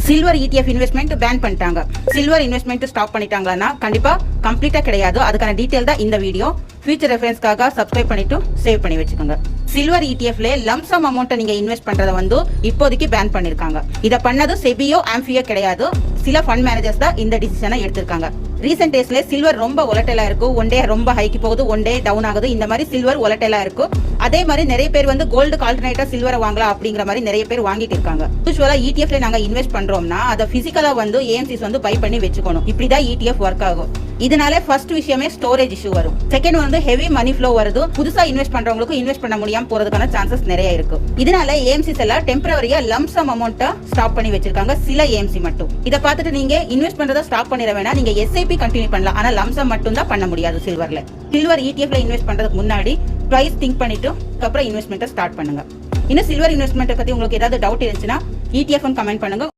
Silver ETF investment pan பண்ணிட்டாங்க. Silver investment stop பண்ணிட்டாங்கன்னா கண்டிப்பா கம்ப்ளீட்டா கிடையாது. அதுக்கான டீடைல் தான் இந்த வீடியோ. ஃபியூச்சர் ரெஃபரன்ஸ்க்காக சப்ஸ்கிரைப் பண்ணிட்டு சேவ் பண்ணி வச்சுக்கோங்க. சில்வர் ETFல லம்சம் அமௌண்ட்டை நீங்க இன்வெஸ்ட் பண்றத இப்போதைக்கு பேன் பண்ணிருக்காங்க. இத பண்ணது செபியோ ஆம்பியோ கிடையாது. சில ஃபண்ட் மேனேஜர்ஸ் தான் இந்த டிசிஷனை எடுத்திருக்காங்க. ரீசெண்ட் டேஸ்ல சில்வர் ரொம்ப ஒலட்டைலா இருக்கு. ஒன் டே ரொம்ப ஹைக்கு போகுது, ஒன் டே டவுன் ஆகுது. இந்த மாதிரி சில்வர் ஒலட்டைலா இருக்கு. அதே மாதிரி நிறைய பேர் கோல்டுக்கு ஆல்டர்னேட்டா சில்வரை வாங்கலாம் அப்படிங்கிற மாதிரி நிறைய பேர் வாங்கிட்டு இருக்காங்க. யூசுவலா ETFல நாங்க இன்வெஸ்ட் பண்றோம்னா அதை பிசிக்கலா AMCs பை பண்ணி வச்சுக்கணும். இப்படிதான் ETF ஒர்க் ஆகும். இதனால ஃபர்ஸ்ட் விஷயமே ஸ்டோரேஜ் இஷ்யூ வரும். செகண்ட் ஹெவி மணி ஃப்ளோ வருது. புதுசா இன்வெஸ்ட் பண்றவங்களுக்கு இன்வெஸ்ட் பண்ண முடியாம போறதுக்கான சான்சஸ் நிறைய இருக்கு. இதனால AMCs எல்லாம் டெம்பரரியா லம்சம் அமௌண்ட்டை ஸ்டாப் பண்ணி வச்சிருக்காங்க. சில AMC மட்டும். இத பார்த்துட்டு நீங்க இன்வெஸ்ட் பண்றதை ஸ்டாப் பண்ணிட வேணா. நீங்க SIP கண்டினியூ பண்ணலாம். ஆனா லம்சம் மட்டும் தான் பண்ண முடியாது சில்வர்ல. சில்வர் ETFல இன்வெஸ்ட் பண்றதுக்கு முன்னாடி பிரைஸ் திங்க் பண்ணிட்டு அப்புறம் இன்வெஸ்ட்மெண்ட்டை ஸ்டார்ட் பண்ணுங்க. இன்னும் சில்வர் இன்வெஸ்ட்மெண்ட் பத்தி உங்களுக்கு ஏதாவது டவுட் இருந்துச்சுன்னா ETF கமெண்ட் பண்ணுங்க.